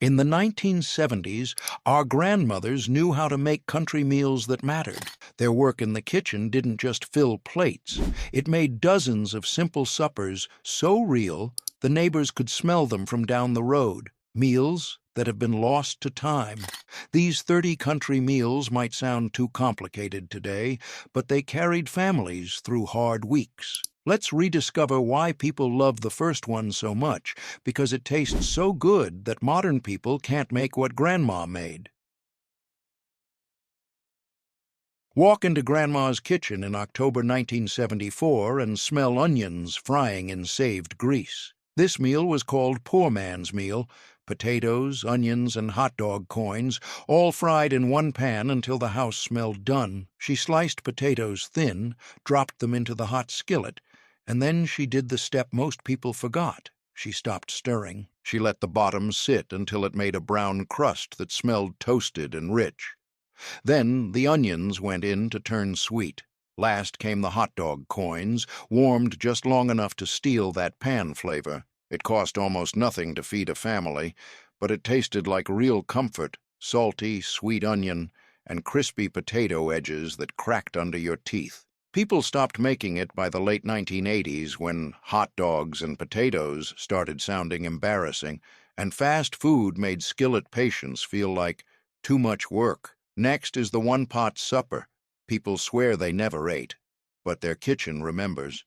In the 1970s, our grandmothers knew how to make country meals that mattered. Their work in the kitchen didn't just fill plates. It made dozens of simple suppers so real the neighbors could smell them from down the road. Meals that have been lost to time. These 30 country meals might sound too complicated today, but they carried families through hard weeks. Let's rediscover why people love the first one so much, because it tastes so good that modern people can't make what Grandma made. Walk into Grandma's kitchen in October 1974 and smell onions frying in saved grease. This meal was called poor man's meal. Potatoes, onions, and hot dog coins, all fried in one pan until the house smelled done. She sliced potatoes thin, dropped them into the hot skillet, and then she did the step most people forgot. She stopped stirring. She let the bottom sit until it made a brown crust that smelled toasted and rich. Then the onions went in to turn sweet. Last came the hot dog coins, warmed just long enough to steal that pan flavor. It cost almost nothing to feed a family, but it tasted like real comfort, salty, sweet onion, and crispy potato edges that cracked under your teeth. People stopped making it by the late 1980s when hot dogs and potatoes started sounding embarrassing, and fast food made skillet patience feel like too much work. Next is the one-pot supper. People swear they never ate, but their kitchen remembers.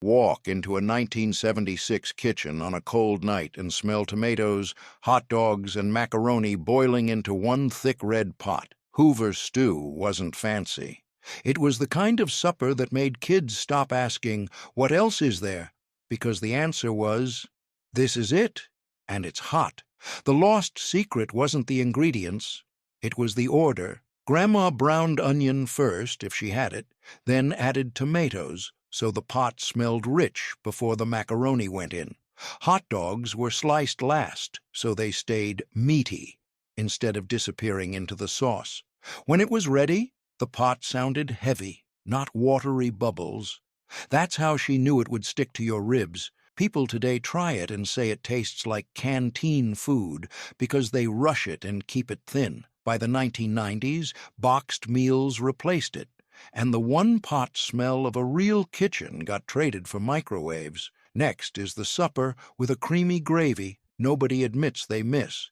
Walk into a 1976 kitchen on a cold night and smell tomatoes, hot dogs, and macaroni boiling into one thick red pot. Hoover's stew wasn't fancy. It was the kind of supper that made kids stop asking, "What else is there?" because the answer was, "This is it, and it's hot." The lost secret wasn't the ingredients, it was the order. Grandma browned onion first, if she had it, then added tomatoes, so the pot smelled rich before the macaroni went in. Hot dogs were sliced last, so they stayed meaty instead of disappearing into the sauce. When it was ready, the pot sounded heavy, not watery bubbles. That's how she knew it would stick to your ribs. People today try it and say it tastes like canteen food because they rush it and keep it thin. By the 1990s, boxed meals replaced it, and the one-pot smell of a real kitchen got traded for microwaves. Next is the supper with a creamy gravy nobody admits they miss.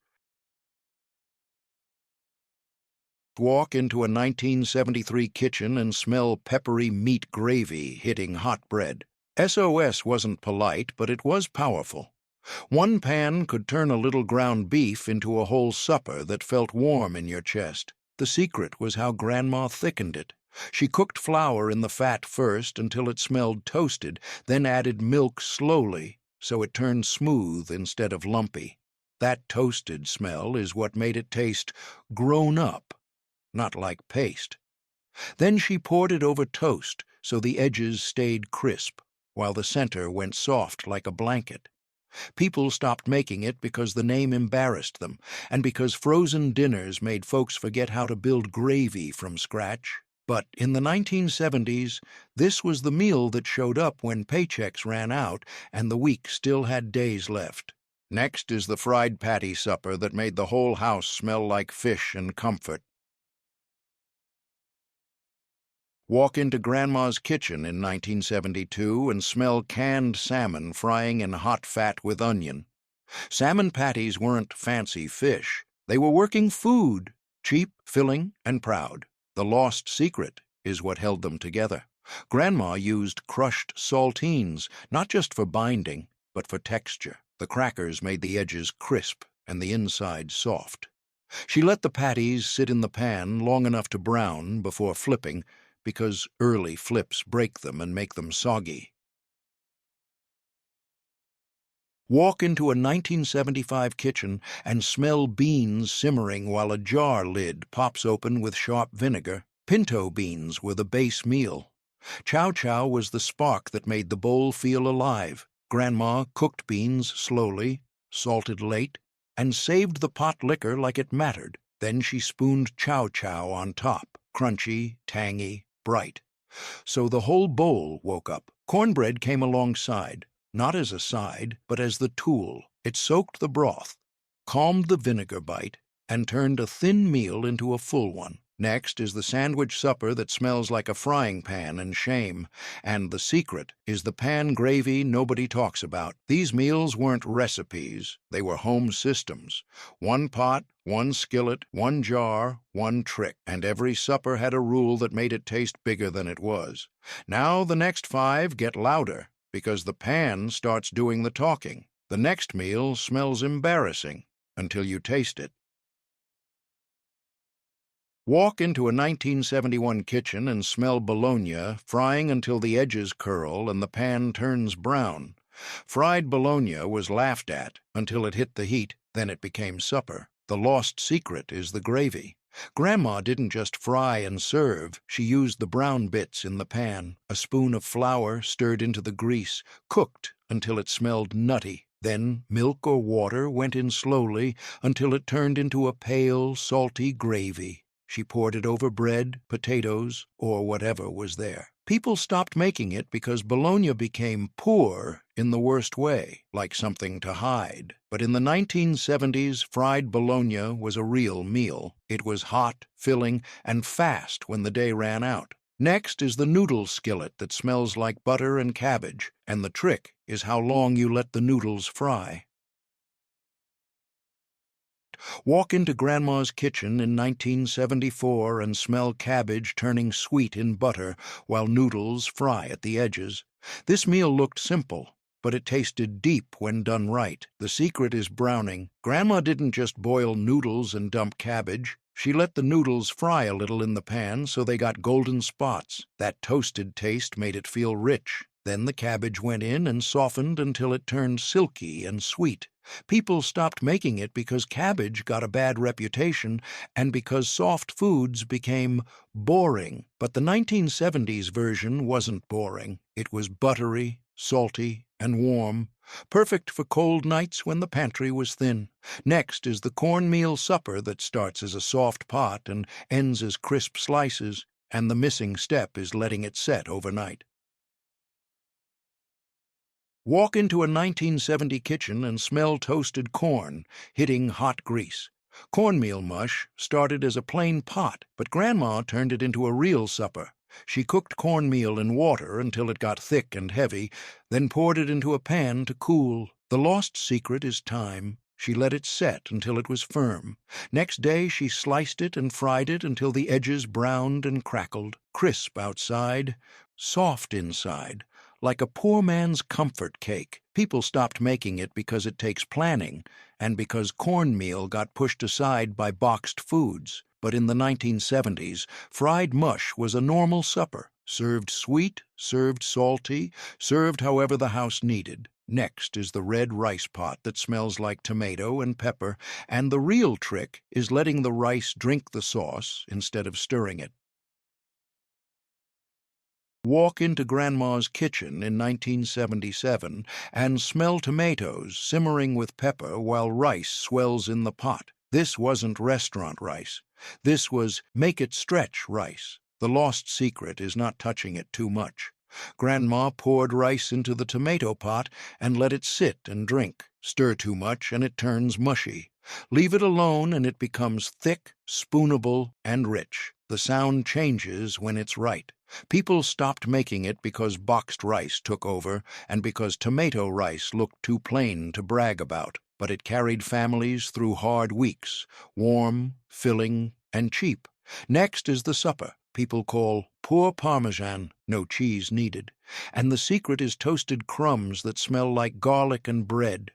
Walk into a 1973 kitchen and smell peppery meat gravy hitting hot bread. S.O.S wasn't polite, but it was powerful. One pan could turn a little ground beef into a whole supper that felt warm in your chest. The secret was how Grandma thickened it. She cooked flour in the fat first until it smelled toasted, then added milk slowly so it turned smooth instead of lumpy. That toasted smell is what made it taste grown up, not like paste. Then she poured it over toast so the edges stayed crisp, while the center went soft like a blanket. People stopped making it because the name embarrassed them, and because frozen dinners made folks forget how to build gravy from scratch. But in the 1970s, this was the meal that showed up when paychecks ran out and the week still had days left. Next is the fried patty supper that made the whole house smell like fish and comfort. Walk into Grandma's kitchen in 1972 and smell canned salmon frying in hot fat with onion. Salmon patties weren't fancy fish. They were working food, cheap, filling, and proud. The lost secret is what held them together. Grandma used crushed saltines, not just for binding, but for texture. The crackers made the edges crisp and the inside soft. She let the patties sit in the pan long enough to brown before flipping, because early flips break them and make them soggy. Walk into a 1975 kitchen and smell beans simmering while a jar lid pops open with sharp vinegar. Pinto beans were the base meal. Chow chow was the spark that made the bowl feel alive. Grandma cooked beans slowly, salted late, and saved the pot liquor like it mattered. Then she spooned chow chow on top, crunchy, tangy, bright. So the whole bowl woke up. Cornbread came alongside, not as a side, but as the tool. It soaked the broth, calmed the vinegar bite, and turned a thin meal into a full one. Next is the sandwich supper that smells like a frying pan and shame, and the secret is the pan gravy nobody talks about. These meals weren't recipes, they were home systems. One pot, one skillet, one jar, one trick, and every supper had a rule that made it taste bigger than it was. Now the next 5 get louder, because the pan starts doing the talking. The next meal smells embarrassing until you taste it. Walk into a 1971 kitchen and smell bologna frying until the edges curl and the pan turns brown. Fried bologna was laughed at until it hit the heat, then it became supper. The lost secret is the gravy. Grandma didn't just fry and serve, she used the brown bits in the pan. A spoon of flour stirred into the grease, cooked until it smelled nutty. Then milk or water went in slowly until it turned into a pale, salty gravy. She poured it over bread, potatoes, or whatever was there. People stopped making it because bologna became poor in the worst way, like something to hide. But in the 1970s, fried bologna was a real meal. It was hot, filling, and fast when the day ran out. Next is the noodle skillet that smells like butter and cabbage, and the trick is how long you let the noodles fry. Walk into Grandma's kitchen in 1974 and smell cabbage turning sweet in butter while noodles fry at the edges. This meal looked simple, but it tasted deep when done right. The secret is browning. Grandma didn't just boil noodles and dump cabbage. She let the noodles fry a little in the pan so they got golden spots. That toasted taste made it feel rich. Then the cabbage went in and softened until it turned silky and sweet. People stopped making it because cabbage got a bad reputation and because soft foods became boring. But the 1970s version wasn't boring. It was buttery, salty, and warm, perfect for cold nights when the pantry was thin. Next is the cornmeal supper that starts as a soft pot and ends as crisp slices, and the missing step is letting it set overnight. Walk into a 1970 kitchen and smell toasted corn hitting hot grease. Cornmeal mush started as a plain pot, but Grandma turned it into a real supper. She cooked cornmeal in water until it got thick and heavy, then poured it into a pan to cool. The lost secret is time. She let it set until it was firm. Next day she sliced it and fried it until the edges browned and crackled, crisp outside, soft inside, like a poor man's comfort cake. People stopped making it because it takes planning, and because cornmeal got pushed aside by boxed foods. But in the 1970s, fried mush was a normal supper, served sweet, served salty, served however the house needed. Next is the red rice pot that smells like tomato and pepper, and the real trick is letting the rice drink the sauce instead of stirring it. Walk into Grandma's kitchen in 1977 and smell tomatoes simmering with pepper while rice swells in the pot. This wasn't restaurant rice. This was make-it-stretch rice. The lost secret is not touching it too much. Grandma poured rice into the tomato pot and let it sit and drink. Stir too much and it turns mushy. Leave it alone and it becomes thick, spoonable, and rich. The sound changes when it's right. People stopped making it because boxed rice took over and because tomato rice looked too plain to brag about. But it carried families through hard weeks, warm, filling, and cheap. Next is the supper people call poor parmesan, no cheese needed. And the secret is toasted crumbs that smell like garlic and bread.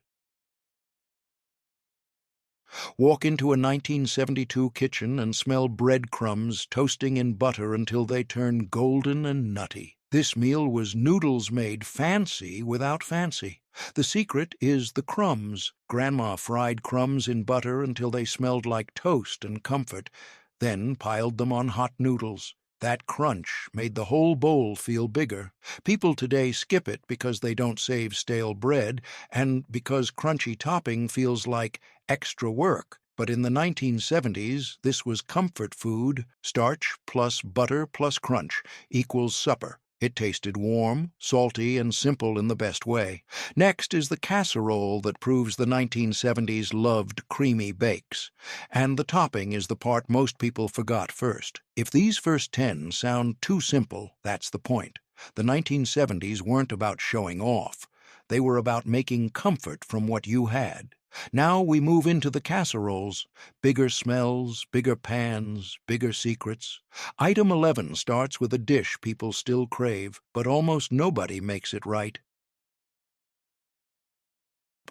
Walk into a 1972 kitchen and smell breadcrumbs toasting in butter until they turn golden and nutty. This meal was noodles made fancy without fancy. The secret is the crumbs. Grandma fried crumbs in butter until they smelled like toast and comfort, then piled them on hot noodles. That crunch made the whole bowl feel bigger. People today skip it because they don't save stale bread and because crunchy topping feels like extra work. But in the 1970s, this was comfort food. Starch plus butter plus crunch equals supper. It tasted warm, salty, and simple in the best way. Next is the casserole that proves the 1970s loved creamy bakes. And the topping is the part most people forgot first. If these first 10 sound too simple, that's the point. The 1970s weren't about showing off. They were about making comfort from what you had. Now we move into the casseroles. Bigger smells, bigger pans, bigger secrets. Item 11 starts with a dish people still crave, but almost nobody makes it right.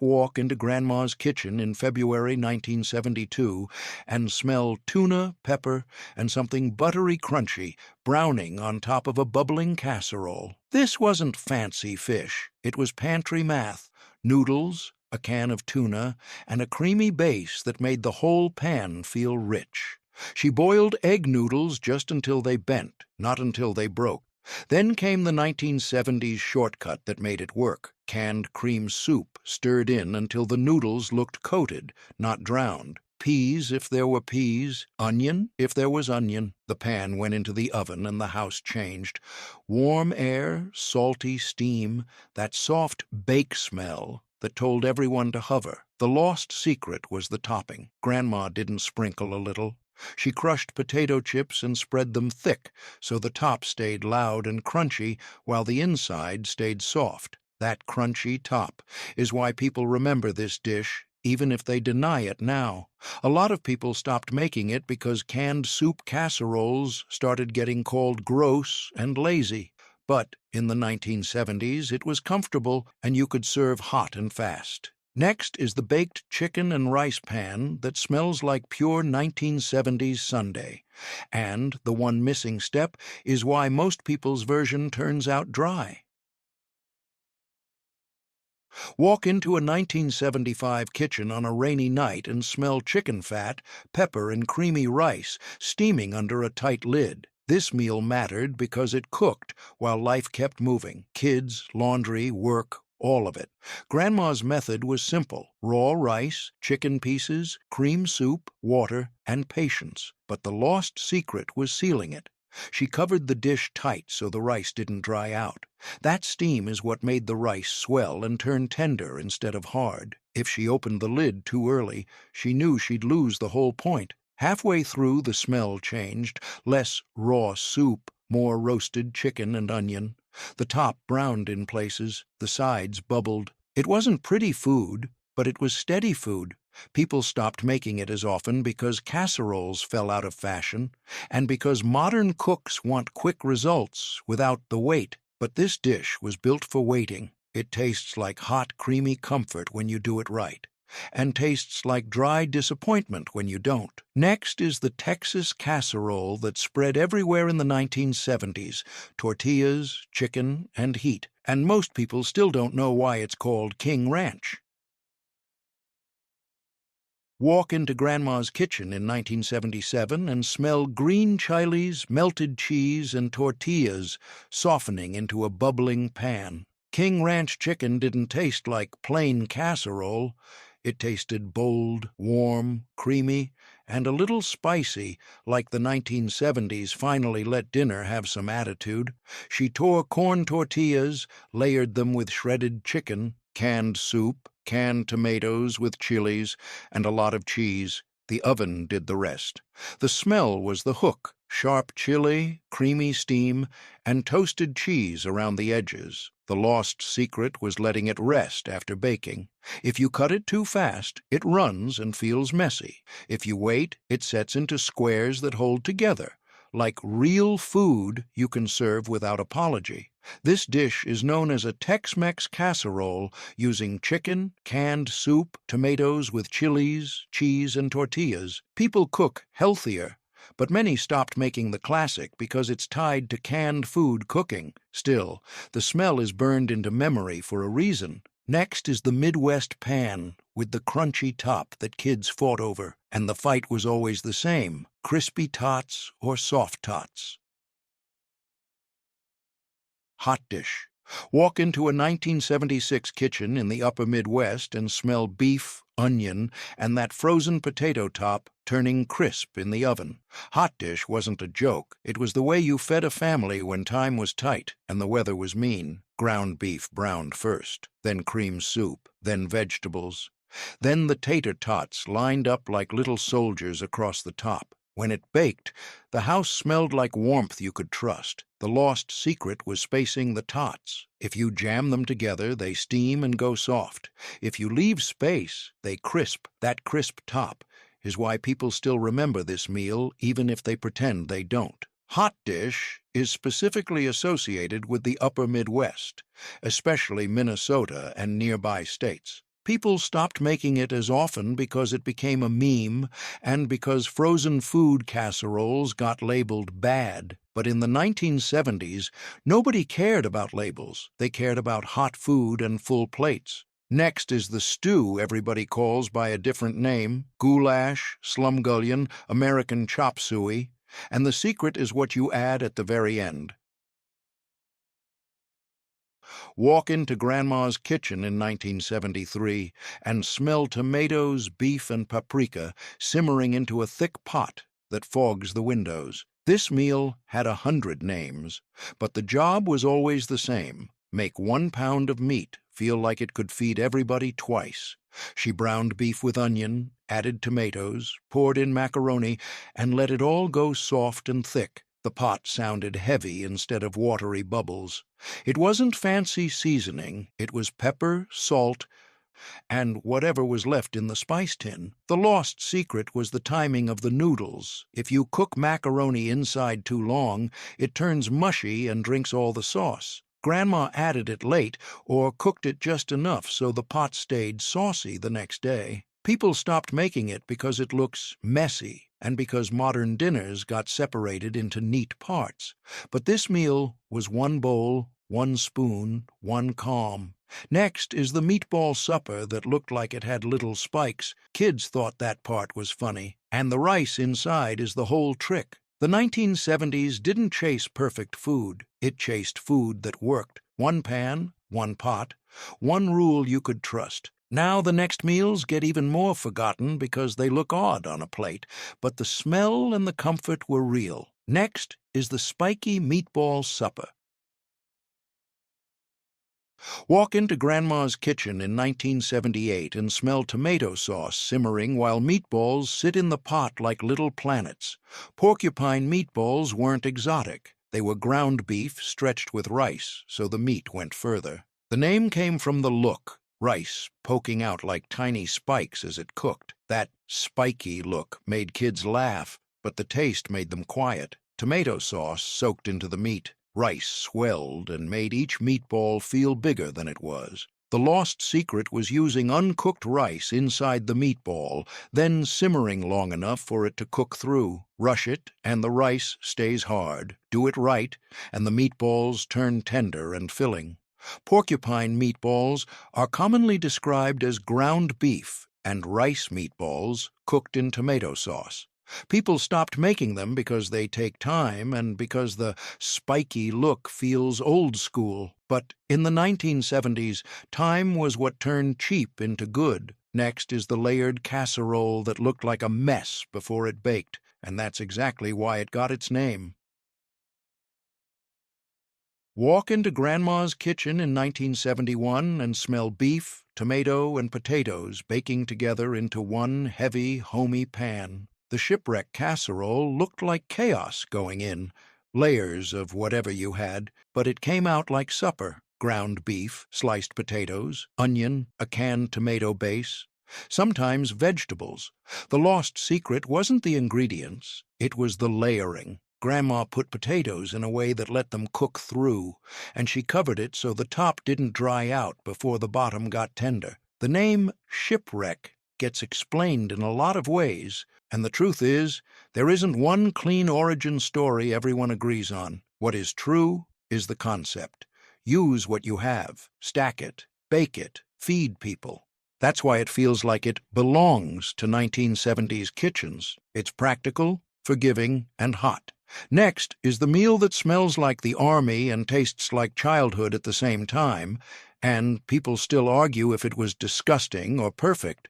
Walk into Grandma's kitchen in February 1972 and smell tuna, pepper, and something buttery crunchy browning on top of a bubbling casserole. This wasn't fancy fish. It was pantry math. Noodles, a can of tuna, and a creamy base that made the whole pan feel rich. She boiled egg noodles just until they bent, not until they broke. Then came the 1970s shortcut that made it work. Canned cream soup, stirred in until the noodles looked coated, not drowned. Peas if there were peas, onion if there was onion. The pan went into the oven and the house changed. Warm air, salty steam, that soft bake smell that told everyone to hover. The lost secret was the topping. Grandma didn't sprinkle a little. She crushed potato chips and spread them thick so the top stayed loud and crunchy while the inside stayed soft. That crunchy top is why people remember this dish, even if they deny it now. A lot of people stopped making it because canned soup casseroles started getting called gross and lazy. But in the 1970s, it was comfortable and you could serve hot and fast. Next is the baked chicken and rice pan that smells like pure 1970s Sunday. And the one missing step is why most people's version turns out dry. Walk into a 1975 kitchen on a rainy night and smell chicken fat, pepper, and creamy rice steaming under a tight lid. This meal mattered because it cooked while life kept moving. Kids, laundry, work, all of it. Grandma's method was simple: raw rice, chicken pieces, cream soup, water, and patience. But the lost secret was sealing it. She covered the dish tight so the rice didn't dry out. That steam is what made the rice swell and turn tender instead of hard. If she opened the lid too early, she knew she'd lose the whole point. Halfway through, the smell changed. Less raw soup, more roasted chicken and onion. The top browned in places, the sides bubbled. It wasn't pretty food, but it was steady food. People stopped making it as often because casseroles fell out of fashion, and because modern cooks want quick results without the wait. But this dish was built for waiting. It tastes like hot, creamy comfort when you do it right, and tastes like dry disappointment when you don't. Next is the Texas casserole that spread everywhere in the 1970s: tortillas, chicken, and heat. And most people still don't know why it's called King Ranch. Walk into Grandma's kitchen in 1977 and smell green chilies, melted cheese, and tortillas softening into a bubbling pan. King Ranch chicken didn't taste like plain casserole. It tasted bold, warm, creamy, and a little spicy, like the 1970s finally let dinner have some attitude. She tore corn tortillas, layered them with shredded chicken, canned soup, canned tomatoes with chilies, and a lot of cheese. The oven did the rest. The smell was the hook: sharp chili, creamy steam, and toasted cheese around the edges. The lost secret was letting it rest after baking. If you cut it too fast, it runs and feels messy. If you wait, it sets into squares that hold together, like real food you can serve without apology. This dish is known as a Tex-Mex casserole, using chicken, canned soup, tomatoes with chilies, cheese, and tortillas. People cook healthier, but many stopped making the classic because it's tied to canned food cooking. Still, the smell is burned into memory for a reason. Next is the Midwest pan, with the crunchy top that kids fought over, and the fight was always the same: crispy tots or soft tots. Hot dish. Walk into a 1976 kitchen in the upper Midwest and smell beef, onion, and that frozen potato top turning crisp in the oven. Hot dish wasn't a joke. It was the way you fed a family when time was tight and the weather was mean. Ground beef browned first, then cream soup, then vegetables. Then the tater tots lined up like little soldiers across the top. When it baked, the house smelled like warmth you could trust. The lost secret was spacing the tots. If you jam them together, they steam and go soft. If you leave space, they crisp. That crisp top is why people still remember this meal, even if they pretend they don't. Hot dish is specifically associated with the upper Midwest, especially Minnesota and nearby states. People stopped making it as often because it became a meme and because frozen food casseroles got labeled bad. But in the 1970s, nobody cared about labels. They cared about hot food and full plates. Next is the stew everybody calls by a different name: goulash, slumgullion, American chop suey. And the secret is what you add at the very end. Walk into Grandma's kitchen in 1973 and smell tomatoes, beef, and paprika simmering into a thick pot that fogs the windows. This meal had 100 names, but the job was always the same: make 1 pound of meat feel like it could feed everybody twice. She browned beef with onion, added tomatoes, poured in macaroni, and let it all go soft and thick. The pot sounded heavy instead of watery bubbles. It wasn't fancy seasoning. It was pepper, salt, and whatever was left in the spice tin. The lost secret was the timing of the noodles. If you cook macaroni inside too long, it turns mushy and drinks all the sauce. Grandma added it late or cooked it just enough so the pot stayed saucy the next day. People stopped making it because it looks messy and because modern dinners got separated into neat parts. But this meal was 1 bowl, 1 spoon, 1 calm. Next is the meatball supper that looked like it had little spikes. Kids thought that part was funny. And the rice inside is the whole trick. The 1970s didn't chase perfect food. It chased food that worked. 1 pan, 1 pot, 1 rule you could trust. Now the next meals get even more forgotten because they look odd on a plate, but the smell and the comfort were real. Next is the Spiky meatball supper. Walk into Grandma's kitchen in 1978 and smell tomato sauce simmering while meatballs sit in the pot like little planets. Porcupine meatballs weren't exotic. They were ground beef stretched with rice, so the meat went further. The name came from the look: rice poking out like tiny spikes as it cooked. That spiky look made kids laugh, but the taste made them quiet. Tomato sauce soaked into the meat. Rice swelled and made each meatball feel bigger than it was. The lost secret was using uncooked rice inside the meatball, then simmering long enough for it to cook through. Rush it, and the rice stays hard. Do it right, and the meatballs turn tender and filling. Porcupine meatballs are commonly described as ground beef, and rice meatballs cooked in tomato sauce. People stopped making them because they take time and because the spiky look feels old school. But in the 1970s, time was what turned cheap into good. Next is the layered casserole that looked like a mess before it baked, and that's exactly why it got its name. Walk into Grandma's kitchen in 1971 and smell beef, tomato, and potatoes baking together into one heavy, homey pan. The shipwreck casserole looked like chaos going in, layers of whatever you had, but it came out like supper: ground beef, sliced potatoes, onion, a canned tomato base, sometimes vegetables. The lost secret wasn't the ingredients, it was the layering. Grandma put potatoes in a way that let them cook through, and she covered it so the top didn't dry out before the bottom got tender. The name shipwreck gets explained in a lot of ways, and the truth is, there isn't one clean origin story everyone agrees on. What is true is the concept. Use what you have, stack it, bake it, feed people. That's why it feels like it belongs to 1970s kitchens. It's practical, forgiving, and hot. Next is the meal that smells like the army and tastes like childhood at the same time, and people still argue if it was disgusting or perfect.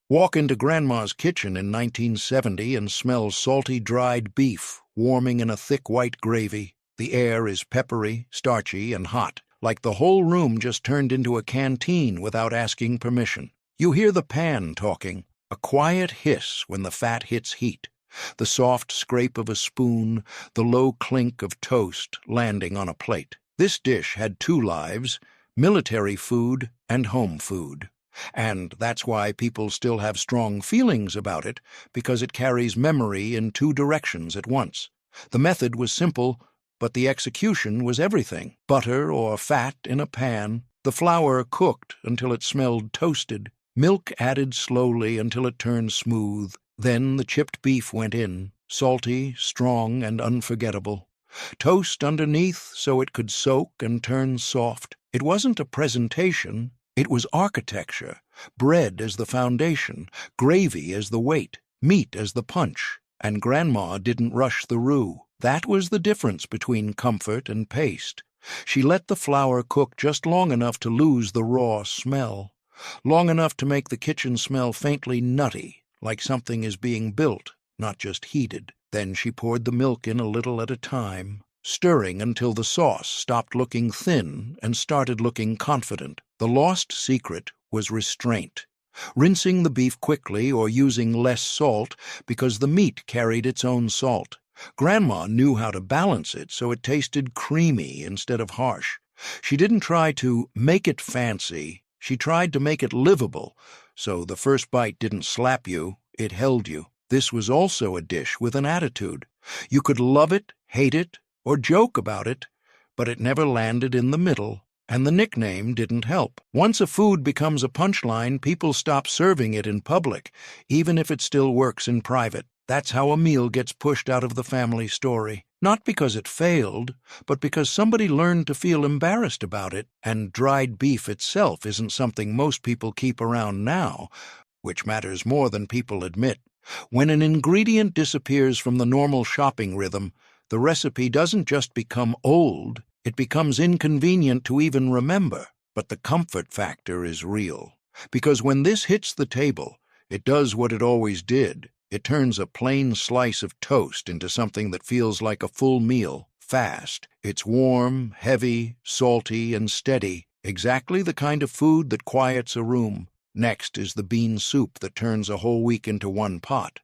Walk into Grandma's kitchen in 1970 and smell salty dried beef warming in a thick white gravy. The air is peppery, starchy, and hot, like the whole room just turned into a canteen without asking permission. You hear the pan talking, a quiet hiss when the fat hits heat, the soft scrape of a spoon, the low clink of toast landing on a plate. This dish had two lives: military food and home food. And that's why people still have strong feelings about it, because it carries memory in two directions at once. The method was simple, but the execution was everything. Butter or fat in a pan, the flour cooked until it smelled toasted, milk added slowly until it turned smooth. Then the chipped beef went in, salty, strong, and unforgettable. Toast underneath so it could soak and turn soft. It wasn't a presentation. It was architecture, bread as the foundation, gravy as the weight, meat as the punch, and Grandma didn't rush the roux. That was the difference between comfort and paste. She let the flour cook just long enough to lose the raw smell, long enough to make the kitchen smell faintly nutty, like something is being built, not just heated. Then she poured the milk in a little at a time, stirring until the sauce stopped looking thin and started looking confident. The lost secret was restraint, rinsing the beef quickly or using less salt because the meat carried its own salt. Grandma knew how to balance it so it tasted creamy instead of harsh. She didn't try to make it fancy, she tried to make it livable, so the first bite didn't slap you, it held you. This was also a dish with an attitude. You could love it, hate it, or joke about it, but it never landed in the middle. And the nickname didn't help. Once a food becomes a punchline, people stop serving it in public, even if it still works in private. That's how a meal gets pushed out of the family story. Not because it failed, but because somebody learned to feel embarrassed about it, and dried beef itself isn't something most people keep around now, which matters more than people admit. When an ingredient disappears from the normal shopping rhythm, the recipe doesn't just become old, it becomes inconvenient to even remember. But the comfort factor is real, because when this hits the table, it does what it always did. It turns a plain slice of toast into something that feels like a full meal, fast. It's warm, heavy, salty, and steady, exactly the kind of food that quiets a room. Next is the bean soup that turns a whole week into one pot.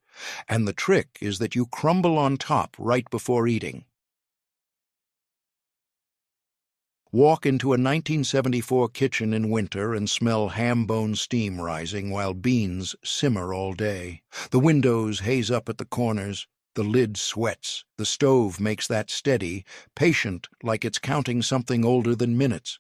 And the trick is that you crumble on top right before eating. Walk into a 1974 kitchen in winter and smell ham bone steam rising while beans simmer all day. The windows haze up at the corners, the lid sweats, the stove makes that steady, patient, like it's counting something older than minutes.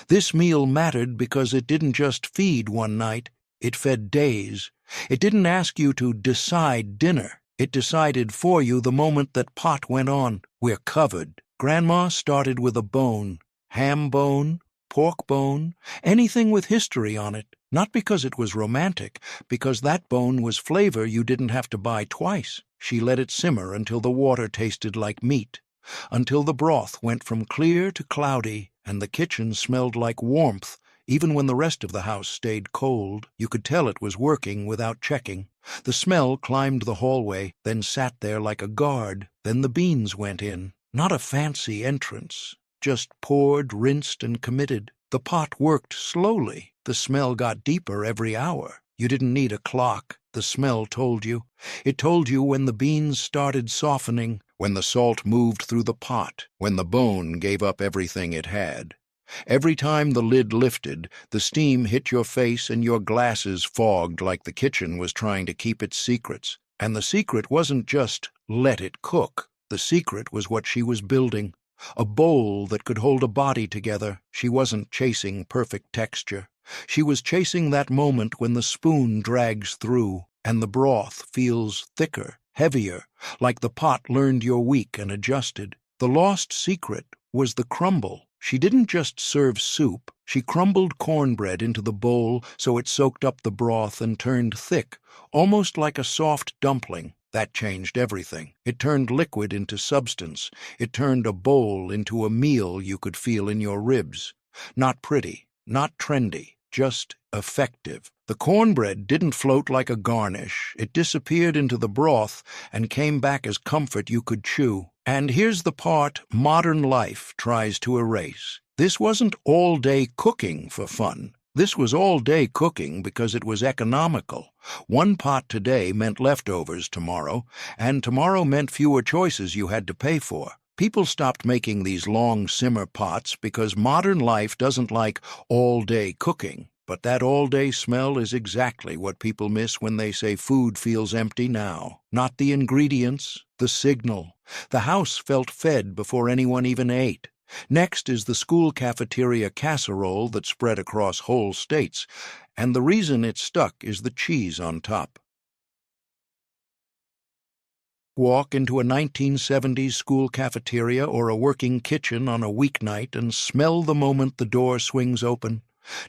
This meal mattered because it didn't just feed one night, it fed days. It didn't ask you to decide dinner. It decided for you the moment that pot went on. We're covered. Grandma started with a bone. Ham bone, pork bone, anything with history on it, not because it was romantic, because that bone was flavor you didn't have to buy twice. She let it simmer until the water tasted like meat, until the broth went from clear to cloudy and the kitchen smelled like warmth, even when the rest of the house stayed cold. You could tell it was working without checking. The smell climbed the hallway, then sat there like a guard. Then the beans went in. Not a fancy entrance. Just poured, rinsed, and committed. The pot worked slowly. The smell got deeper every hour. You didn't need a clock. The smell told you. It told you when the beans started softening, when the salt moved through the pot, when the bone gave up everything it had. Every time the lid lifted, the steam hit your face and your glasses fogged like the kitchen was trying to keep its secrets. And the secret wasn't just let it cook. The secret was what she was building. A bowl that could hold a body together. She wasn't chasing perfect texture. She was chasing that moment when the spoon drags through and the broth feels thicker, heavier, like the pot learned your week and adjusted. The lost secret was the crumble. She didn't just serve soup. She crumbled cornbread into the bowl so it soaked up the broth and turned thick, almost like a soft dumpling. That changed everything. It turned liquid into substance. It turned a bowl into a meal you could feel in your ribs. Not pretty, not trendy, just effective. The cornbread didn't float like a garnish. It disappeared into the broth and came back as comfort you could chew. And here's the part modern life tries to erase. This wasn't all-day cooking for fun. This was all-day cooking because it was economical. One pot today meant leftovers tomorrow, and tomorrow meant fewer choices you had to pay for. People stopped making these long simmer pots because modern life doesn't like all-day cooking. But that all-day smell is exactly what people miss when they say food feels empty now. Not the ingredients, the signal. The house felt fed before anyone even ate. Next is the school cafeteria casserole that spread across whole states, and the reason it stuck is the cheese on top. Walk into a 1970s school cafeteria or a working kitchen on a weeknight and smell the moment the door swings open.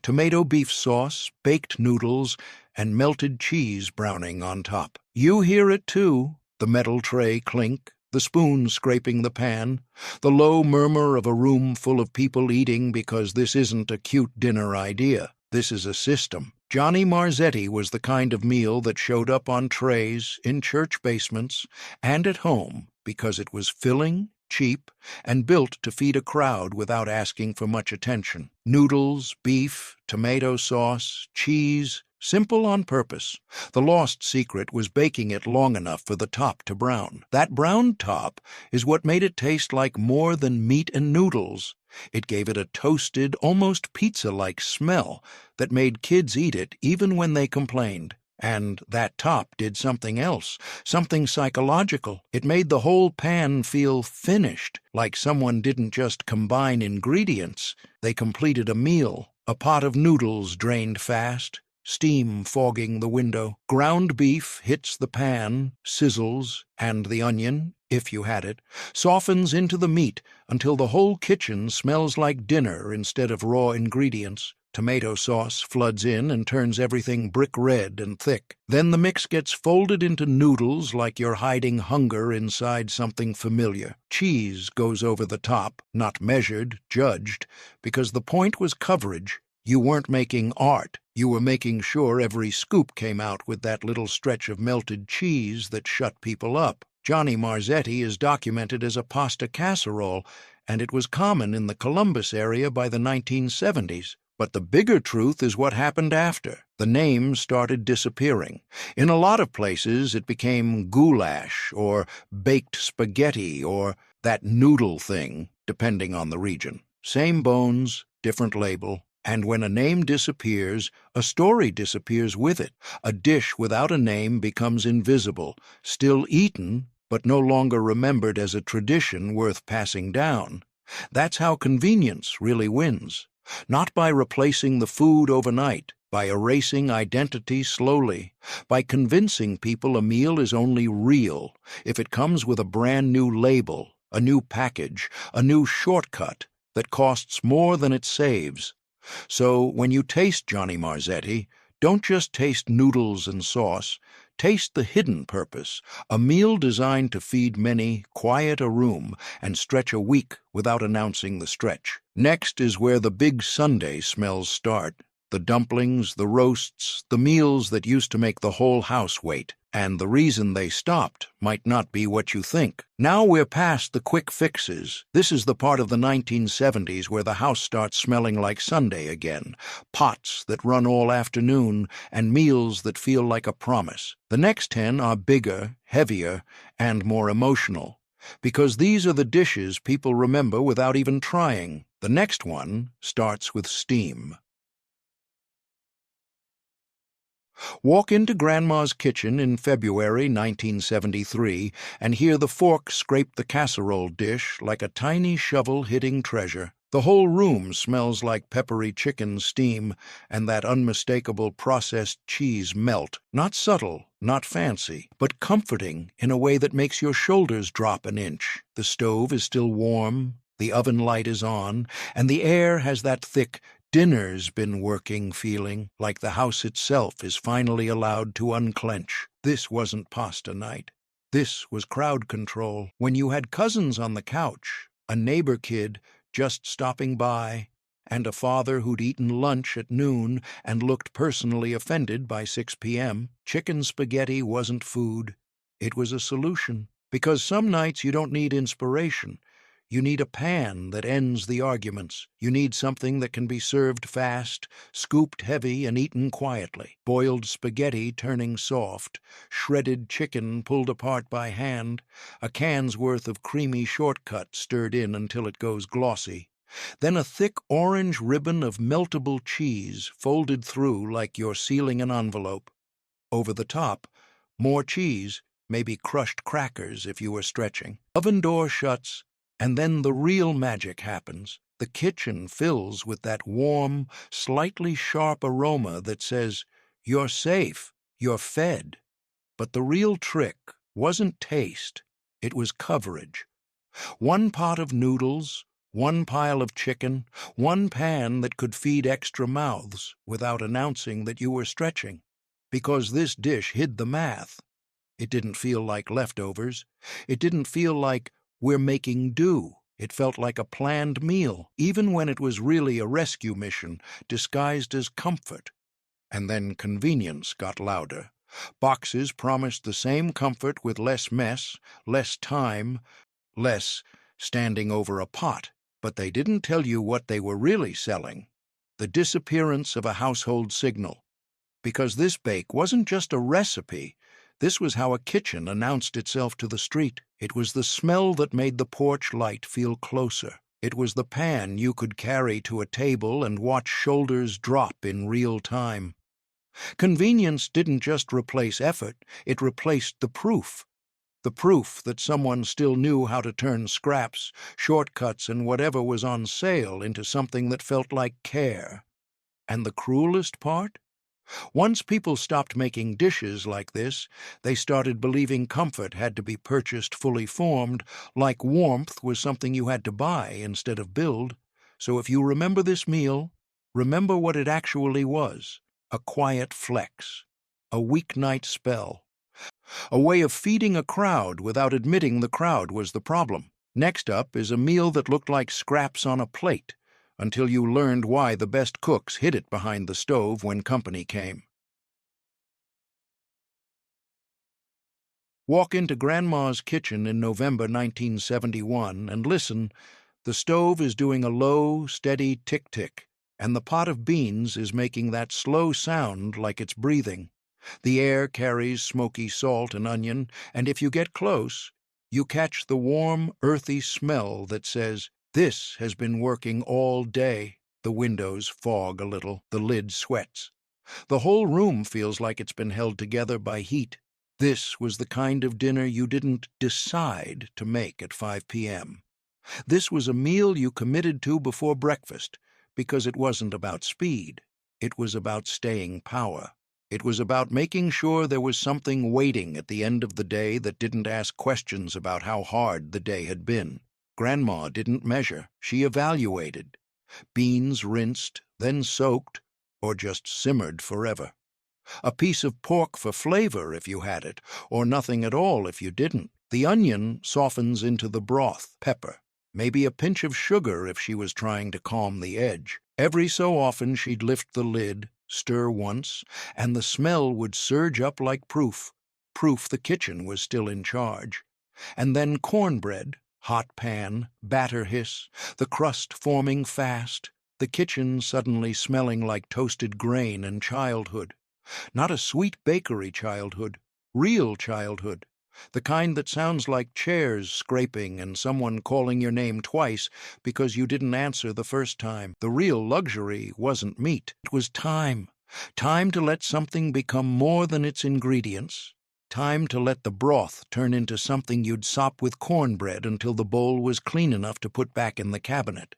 Tomato beef sauce, baked noodles, and melted cheese browning on top. You hear it too, the metal tray clink, the spoon scraping the pan, the low murmur of a room full of people eating because this isn't a cute dinner idea. This is a system. Johnny Marzetti was the kind of meal that showed up on trays, in church basements, and at home because it was filling, cheap, and built to feed a crowd without asking for much attention. Noodles, beef, tomato sauce, cheese, simple on purpose. The lost secret was baking it long enough for the top to brown. That browned top is what made it taste like more than meat and noodles. It gave it a toasted, almost pizza-like smell that made kids eat it even when they complained. And that top did something else, something psychological. It made the whole pan feel finished, like someone didn't just combine ingredients. They completed a meal. A pot of noodles drained fast, steam fogging the window. Ground beef hits the pan, sizzles, and the onion, if you had it, softens into the meat until the whole kitchen smells like dinner instead of raw ingredients. Tomato sauce floods in and turns everything brick red and thick. Then the mix gets folded into noodles like you're hiding hunger inside something familiar. Cheese goes over the top, not measured, judged, because the point was coverage. You weren't making art. You were making sure every scoop came out with that little stretch of melted cheese that shut people up. Johnny Marzetti is documented as a pasta casserole, and it was common in the Columbus area by the 1970s. But the bigger truth is what happened after. The name started disappearing. In a lot of places, it became goulash or baked spaghetti or that noodle thing, depending on the region. Same bones, different label. And when a name disappears, a story disappears with it. A dish without a name becomes invisible, still eaten, but no longer remembered as a tradition worth passing down. That's how convenience really wins. Not by replacing the food overnight, by erasing identity slowly, by convincing people a meal is only real if it comes with a brand new label, a new package, a new shortcut that costs more than it saves. So when you taste Johnny Marzetti, don't just taste noodles and sauce, taste the hidden purpose, a meal designed to feed many, quiet a room, and stretch a week without announcing the stretch. Next is where the big Sunday smells start. The dumplings, the roasts, the meals that used to make the whole house wait. And the reason they stopped might not be what you think. Now we're past the quick fixes. This is the part of the 1970s where the house starts smelling like Sunday again. Pots that run all afternoon and meals that feel like a promise. The next 10 are bigger, heavier, and more emotional. Because these are the dishes people remember without even trying. The next one starts with steam. Walk into Grandma's kitchen in February 1973 and hear the fork scrape the casserole dish like a tiny shovel hitting treasure. The whole room smells like peppery chicken steam and that unmistakable processed cheese melt. Not subtle, not fancy, but comforting in a way that makes your shoulders drop an inch. The stove is still warm, the oven light is on, and the air has that thick dinner's been working feeling, like the house itself is finally allowed to unclench. This wasn't pasta night. This was crowd control. When you had cousins on the couch, a neighbor kid just stopping by, And a father who'd eaten lunch at noon and looked personally offended by 6 p.m. Chicken spaghetti wasn't food. It was a solution. Because some nights you don't need inspiration. You need a pan that ends the arguments. You need something that can be served fast, scooped heavy, and eaten quietly. Boiled spaghetti turning soft, shredded chicken pulled apart by hand, a can's worth of creamy shortcut stirred in until it goes glossy. Then a thick orange ribbon of meltable cheese folded through like you're sealing an envelope. Over the top, more cheese, maybe crushed crackers if you were stretching. Oven door shuts, and then the real magic happens. The kitchen fills with that warm, slightly sharp aroma that says, "You're safe, you're fed." But the real trick wasn't taste, it was coverage. One pot of noodles, one pile of chicken, one pan that could feed extra mouths without announcing that you were stretching. Because this dish hid the math. It didn't feel like leftovers. It didn't feel like we're making do. It felt like a planned meal, even when it was really a rescue mission disguised as comfort. And then convenience got louder. Boxes promised the same comfort with less mess, less time, less standing over a pot. But they didn't tell you what they were really selling: the disappearance of a household signal. Because this bake wasn't just a recipe, this was how a kitchen announced itself to the street. It was the smell that made the porch light feel closer. It was the pan you could carry to a table and watch shoulders drop in real time. Convenience didn't just replace effort, it replaced the proof. The proof that someone still knew how to turn scraps, shortcuts, and whatever was on sale into something that felt like care. And the cruelest part? Once people stopped making dishes like this, they started believing comfort had to be purchased fully formed, like warmth was something you had to buy instead of build. So if you remember this meal, remember what it actually was: a quiet flex, a weeknight spell, a way of feeding a crowd without admitting the crowd was the problem. Next up is a meal that looked like scraps on a plate, until you learned why the best cooks hid it behind the stove when company came. Walk into Grandma's kitchen in November 1971 and listen. The stove is doing a low, steady tick-tick, and the pot of beans is making that slow sound like it's breathing. The air carries smoky salt and onion, and if you get close, you catch the warm, earthy smell that says, "This has been working all day." The windows fog a little, the lid sweats. The whole room feels like it's been held together by heat. This was the kind of dinner you didn't decide to make at 5 p.m. This was a meal you committed to before breakfast, because it wasn't about speed. It was about staying power. It was about making sure there was something waiting at the end of the day that didn't ask questions about how hard the day had been. Grandma didn't measure, she evaluated. Beans rinsed, then soaked, or just simmered forever. A piece of pork for flavor if you had it, or nothing at all if you didn't. The onion softens into the broth, pepper, maybe a pinch of sugar if she was trying to calm the edge. Every so often she'd lift the lid, stir once, and the smell would surge up like proof the kitchen was still in charge. And then cornbread, hot pan, batter hiss, the crust forming fast, the kitchen suddenly smelling like toasted grain and childhood. Not a sweet bakery childhood, real childhood. The kind that sounds like chairs scraping and someone calling your name twice because you didn't answer the first time. The real luxury wasn't meat. It was time. Time to let something become more than its ingredients. Time to let the broth turn into something you'd sop with cornbread until the bowl was clean enough to put back in the cabinet.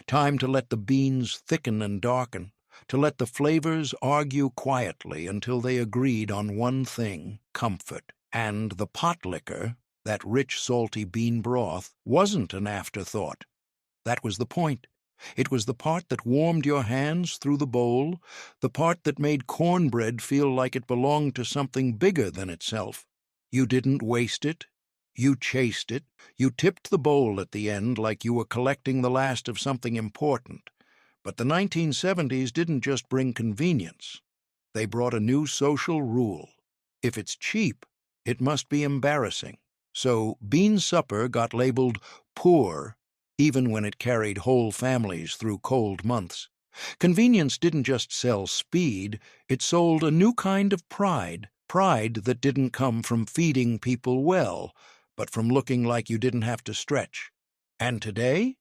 Time to let the beans thicken and darken. To let the flavors argue quietly until they agreed on one thing: comfort. And the pot liquor, that rich, salty bean broth, wasn't an afterthought. That was the point. It was the part that warmed your hands through the bowl, the part that made cornbread feel like it belonged to something bigger than itself. You didn't waste it. You chased it. You tipped the bowl at the end like you were collecting the last of something important. But the 1970s didn't just bring convenience. They brought a new social rule. If it's cheap, it must be embarrassing. So bean supper got labeled poor, even when it carried whole families through cold months. Convenience didn't just sell speed, it sold a new kind of pride. Pride that didn't come from feeding people well, but from looking like you didn't have to stretch. And today,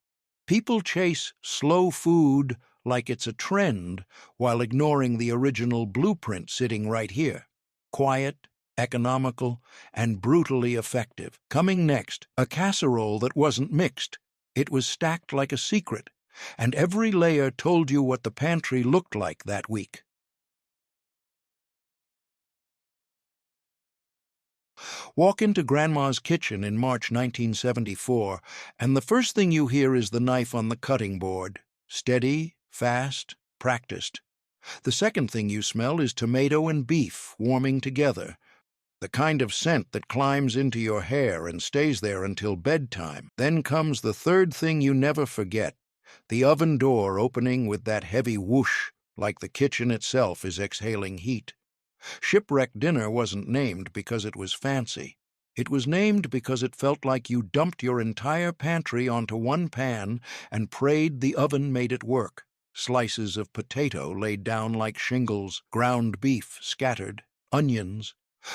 people chase slow food like it's a trend while ignoring the original blueprint sitting right here. Quiet, economical, and brutally effective. Coming next, a casserole that wasn't mixed. It was stacked like a secret, and every layer told you what the pantry looked like that week. Walk into Grandma's kitchen in March 1974, and the first thing you hear is the knife on the cutting board. Steady, fast, practiced. The second thing you smell is tomato and beef warming together, the kind of scent that climbs into your hair and stays there until bedtime. Then comes the third thing you never forget, the oven door opening with that heavy whoosh, like the kitchen itself is exhaling heat. Shipwreck dinner wasn't named because it was fancy. It was named because it felt like you dumped your entire pantry onto one pan and prayed the oven made it work. Slices of potato laid down like shingles, ground beef scattered, onions,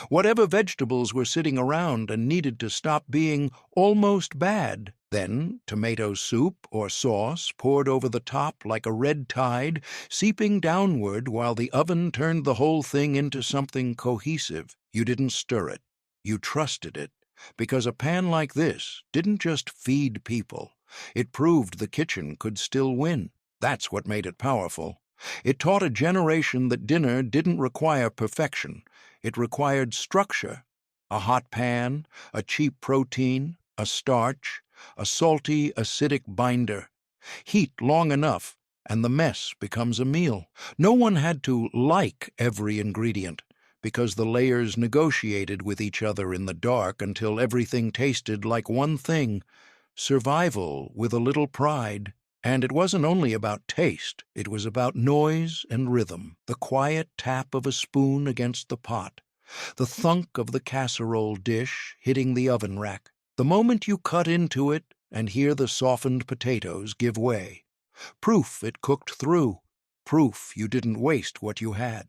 whatever vegetables were sitting around and needed to stop being almost bad. Then tomato soup or sauce poured over the top like a red tide, seeping downward while the oven turned the whole thing into something cohesive. You didn't stir it. You trusted it, because a pan like this didn't just feed people. It proved the kitchen could still win. That's what made it powerful. It taught a generation that dinner didn't require perfection. It required structure. A hot pan, a cheap protein, a starch, a salty, acidic binder. Heat long enough, and the mess becomes a meal. No one had to like every ingredient, because the layers negotiated with each other in the dark until everything tasted like one thing: survival with a little pride. And it wasn't only about taste, it was about noise and rhythm, the quiet tap of a spoon against the pot, the thunk of the casserole dish hitting the oven rack, the moment you cut into it and hear the softened potatoes give way. Proof it cooked through, proof you didn't waste what you had.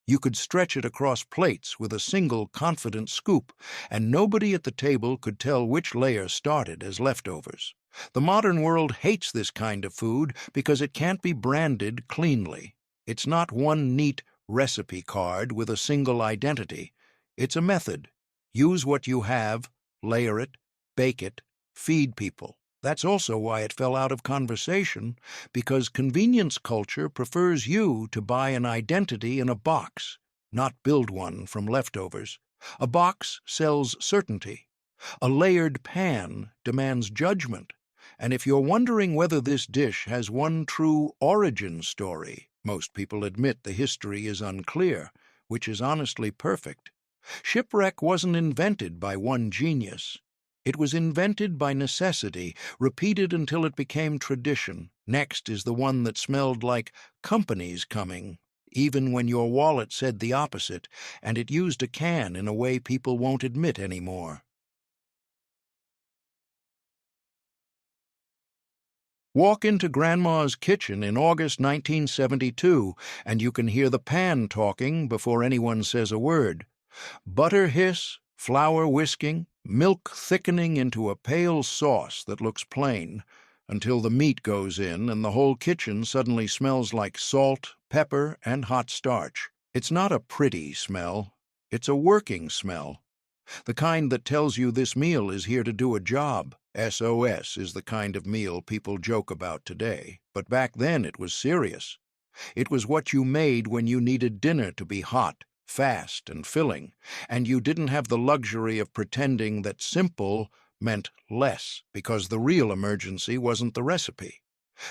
You could stretch it across plates with a single confident scoop, and nobody at the table could tell which layer started as leftovers. The modern world hates this kind of food because it can't be branded cleanly. It's not one neat recipe card with a single identity. It's a method. Use what you have, layer it, bake it, feed people. That's also why it fell out of conversation, because convenience culture prefers you to buy an identity in a box, not build one from leftovers. A box sells certainty. A layered pan demands judgment. And if you're wondering whether this dish has one true origin story, most people admit the history is unclear, which is honestly perfect. Shipwreck wasn't invented by one genius. It was invented by necessity, repeated until it became tradition. Next is the one that smelled like company's coming, even when your wallet said the opposite, and it used a can in a way people won't admit anymore. Walk into Grandma's kitchen in August 1972, and you can hear the pan talking before anyone says a word. Butter hiss, flour whisking, milk thickening into a pale sauce that looks plain, until the meat goes in and the whole kitchen suddenly smells like salt, pepper, and hot starch. It's not a pretty smell. It's a working smell. The kind that tells you this meal is here to do a job. S.O.S. is the kind of meal people joke about today, but back then it was serious. It was what you made when you needed dinner to be hot, fast, and filling, and you didn't have the luxury of pretending that simple meant less, because the real emergency wasn't the recipe.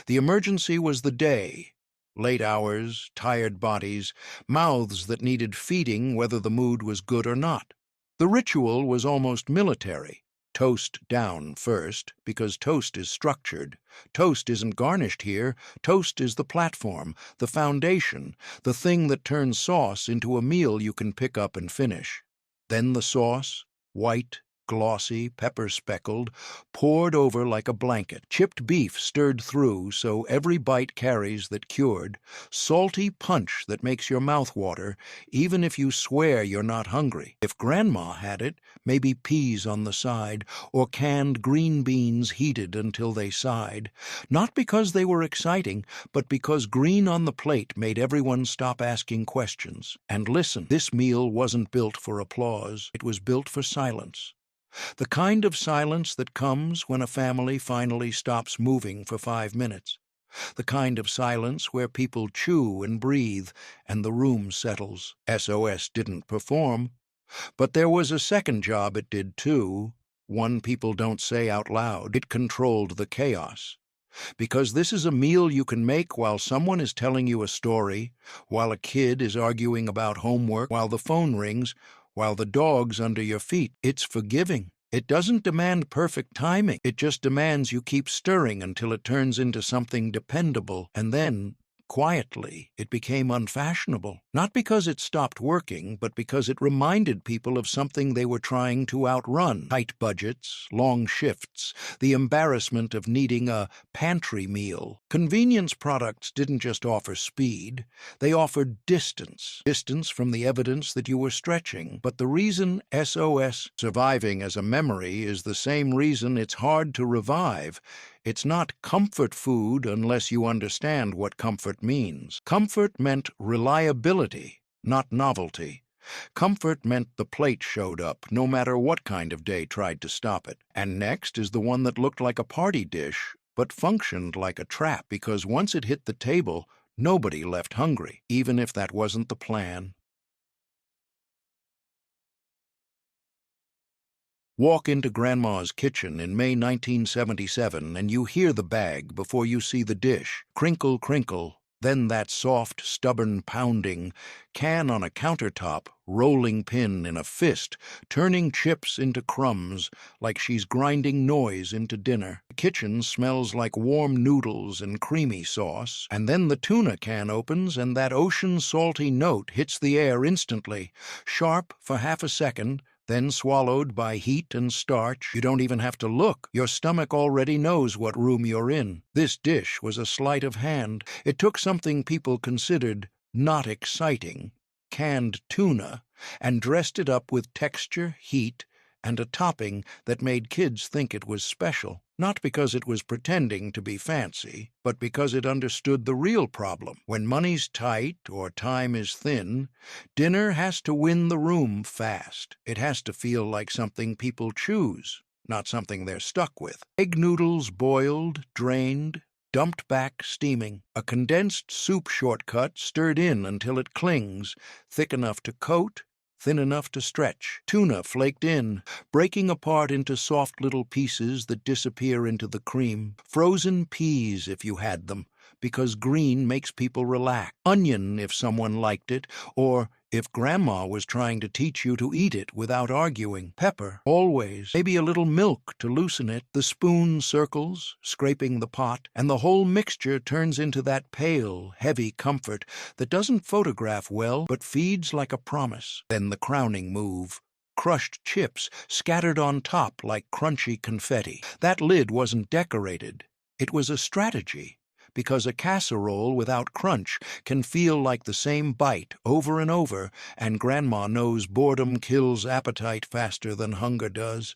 The emergency was the day. Late hours, tired bodies, mouths that needed feeding whether the mood was good or not. The ritual was almost military. Toast down first, because toast is structured. Toast isn't garnished here. Toast is the platform, the foundation, the thing that turns sauce into a meal you can pick up and finish. Then the sauce, white, glossy, pepper-speckled, poured over like a blanket. Chipped beef stirred through so every bite carries that cured. Salty punch that makes your mouth water, even if you swear you're not hungry. If Grandma had it, maybe peas on the side, or canned green beans heated until they sighed. Not because they were exciting, but because green on the plate made everyone stop asking questions. And listen, this meal wasn't built for applause. It was built for silence. The kind of silence that comes when a family finally stops moving for 5 minutes. The kind of silence where people chew and breathe and the room settles. S.O.S. didn't perform, but there was a second job it did too, one people don't say out loud. It controlled the chaos. Because this is a meal you can make while someone is telling you a story, while a kid is arguing about homework, while the phone rings, while the dog's under your feet. It's forgiving. It doesn't demand perfect timing. It just demands you keep stirring until it turns into something dependable. And then, quietly, it became unfashionable. Not because it stopped working, but because it reminded people of something they were trying to outrun. Tight budgets, long shifts, the embarrassment of needing a pantry meal. Convenience products didn't just offer speed, they offered distance. Distance from the evidence that you were stretching. But the reason S.O.S. surviving as a memory is the same reason it's hard to revive. It's not comfort food unless you understand what comfort means. Comfort meant reliability, not novelty. Comfort meant the plate showed up, no matter what kind of day tried to stop it. And next is the one that looked like a party dish, but functioned like a trap, because once it hit the table, nobody left hungry, even if that wasn't the plan. Walk into Grandma's kitchen in May 1977 and you hear the bag before you see the dish. Crinkle, crinkle, then that soft, stubborn pounding, can on a countertop, rolling pin in a fist, turning chips into crumbs like she's grinding noise into dinner. The kitchen smells like warm noodles and creamy sauce, and then the tuna can opens and that ocean salty note hits the air instantly, sharp for half a second, then swallowed by heat and starch. You don't even have to look. Your stomach already knows what room you're in. This dish was a sleight of hand. It took something people considered not exciting, canned tuna, and dressed it up with texture, heat, and a topping that made kids think it was special. Not because it was pretending to be fancy, but because it understood the real problem. When money's tight or time is thin, dinner has to win the room fast. It has to feel like something people choose, not something they're stuck with. Egg noodles boiled, drained, dumped back steaming. A condensed soup shortcut stirred in until it clings, thick enough to coat, thin enough to stretch. Tuna flaked in, breaking apart into soft little pieces that disappear into the cream. Frozen peas if you had them, because green makes people relax. Onion if someone liked it, or if Grandma was trying to teach you to eat it without arguing. Pepper, always. Maybe a little milk to loosen it. The spoon circles, scraping the pot, and the whole mixture turns into that pale, heavy comfort that doesn't photograph well, but feeds like a promise. Then the crowning move. Crushed chips scattered on top like crunchy confetti. That lid wasn't decorated. It was a strategy. Because a casserole without crunch can feel like the same bite over and over, and Grandma knows boredom kills appetite faster than hunger does.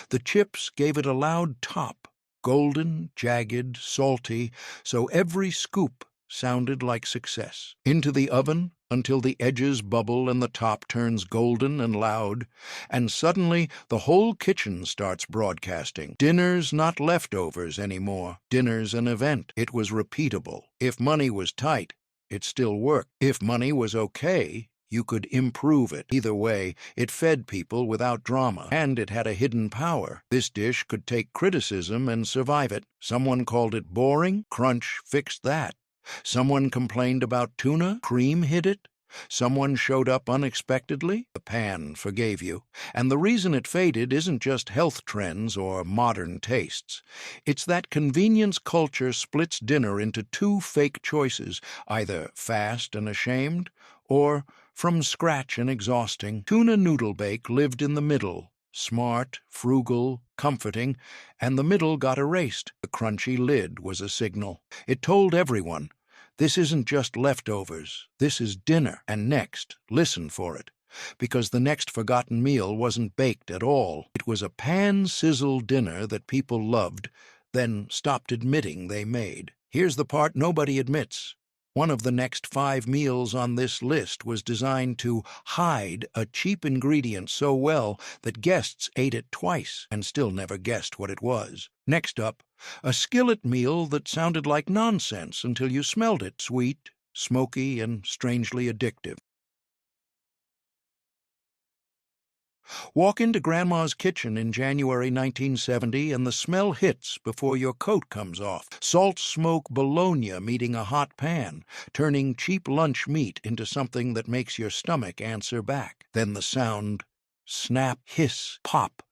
The chips gave it a loud top, golden, jagged, salty, so every scoop sounded like success. Into the oven until the edges bubble and the top turns golden and loud, and suddenly the whole kitchen starts broadcasting. Dinner's not leftovers anymore. Dinner's an event. It was repeatable. If money was tight, it still worked. If money was okay, you could improve it. Either way, it fed people without drama, and it had a hidden power. This dish could take criticism and survive it. Someone called it boring. Crunch fixed that. Someone complained about tuna. Cream hid it. Someone showed up unexpectedly, the pan forgave you. And the reason it faded isn't just health trends or modern tastes. It's that convenience culture splits dinner into two fake choices, either fast and ashamed, or from scratch and exhausting. Tuna noodle bake lived in the middle, smart, frugal, comforting, and the middle got erased. The crunchy lid was a signal. It told everyone, this isn't just leftovers, this is dinner. And next, listen for it, because the next forgotten meal wasn't baked at all. It was a pan-sizzled dinner that people loved, then stopped admitting they made. Here's the part nobody admits. One of the next 5 meals on this list was designed to hide a cheap ingredient so well that guests ate it twice and still never guessed what it was. Next up, a skillet meal that sounded like nonsense until you smelled it. Sweet, smoky, and strangely addictive. Walk into Grandma's kitchen in January 1970 and the smell hits before your coat comes off. Salt smoke bologna meeting a hot pan, turning cheap lunch meat into something that makes your stomach answer back. Then the sound, snap, hiss, pop,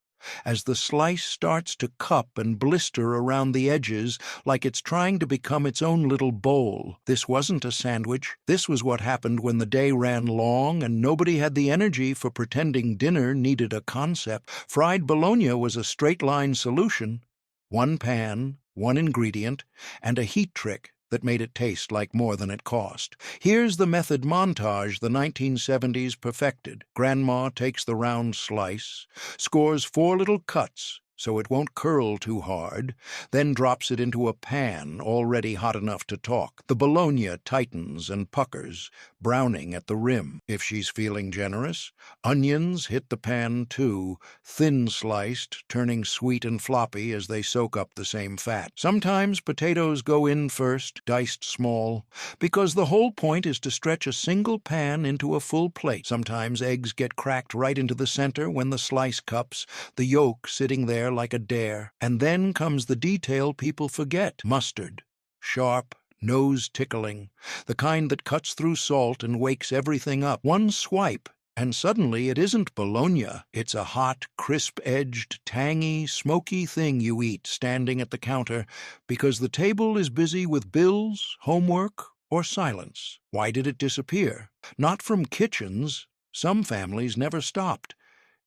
as the slice starts to cup and blister around the edges like it's trying to become its own little bowl. This wasn't a sandwich. This was what happened when the day ran long and nobody had the energy for pretending dinner needed a concept. Fried bologna was a straight-line solution. One pan, one ingredient, and a heat trick that made it taste like more than it cost. Here's the method montage the 1970s perfected. Grandma takes the round slice, scores 4 little cuts so it won't curl too hard, then drops it into a pan already hot enough to talk. The bologna tightens and puckers, browning at the rim. If she's feeling generous, onions hit the pan too, thin-sliced, turning sweet and floppy as they soak up the same fat. Sometimes potatoes go in first, diced small, because the whole point is to stretch a single pan into a full plate. Sometimes eggs get cracked right into the center when the slice cups, the yolk sitting there like a dare. And then comes the detail people forget. Mustard. Sharp, nose-tickling, the kind that cuts through salt and wakes everything up. One swipe, and suddenly it isn't bologna. It's a hot, crisp-edged, tangy, smoky thing you eat standing at the counter because the table is busy with bills, homework, or silence. Why did it disappear? Not from kitchens. Some families never stopped.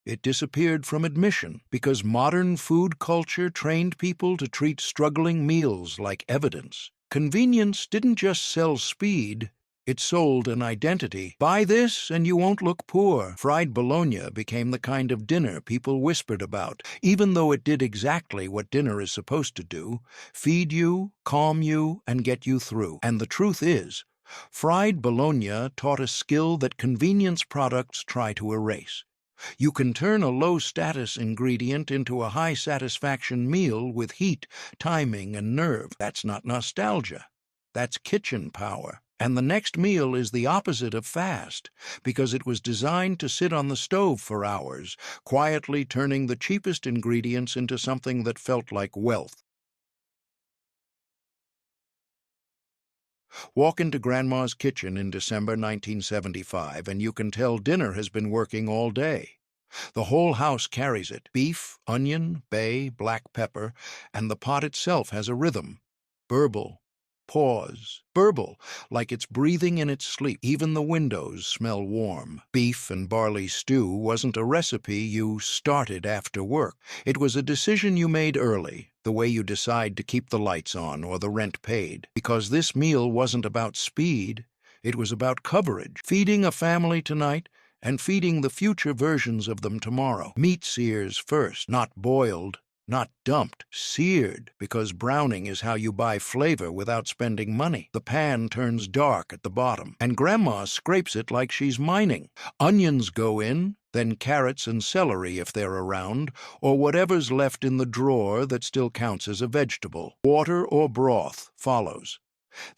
It disappeared from admission because modern food culture trained people to treat struggling meals like evidence. Convenience didn't just sell speed, it sold an identity. Buy this and you won't look poor. Fried bologna became the kind of dinner people whispered about, even though it did exactly what dinner is supposed to do: feed you, calm you, and get you through. And the truth is, fried bologna taught a skill that convenience products try to erase. You can turn a low-status ingredient into a high-satisfaction meal with heat, timing, and nerve. That's not nostalgia. That's kitchen power. And the next meal is the opposite of fast, because it was designed to sit on the stove for hours, quietly turning the cheapest ingredients into something that felt like wealth. Walk into Grandma's kitchen in December 1975, and you can tell dinner has been working all day. The whole house carries it: beef, onion, bay, black pepper, and the pot itself has a rhythm. Burble, pause, burble, like it's breathing in its sleep. Even the windows smell warm. Beef and barley stew wasn't a recipe you started after work. It was a decision you made early, the way you decide to keep the lights on or the rent paid. Because this meal wasn't about speed, it was about coverage. Feeding a family tonight and feeding the future versions of them tomorrow. Meat sears first, not boiled, not dumped, seared, because browning is how you buy flavor without spending money. The pan turns dark at the bottom, and Grandma scrapes it like she's mining. Onions go in, then carrots and celery if they're around, or whatever's left in the drawer that still counts as a vegetable. Water or broth follows.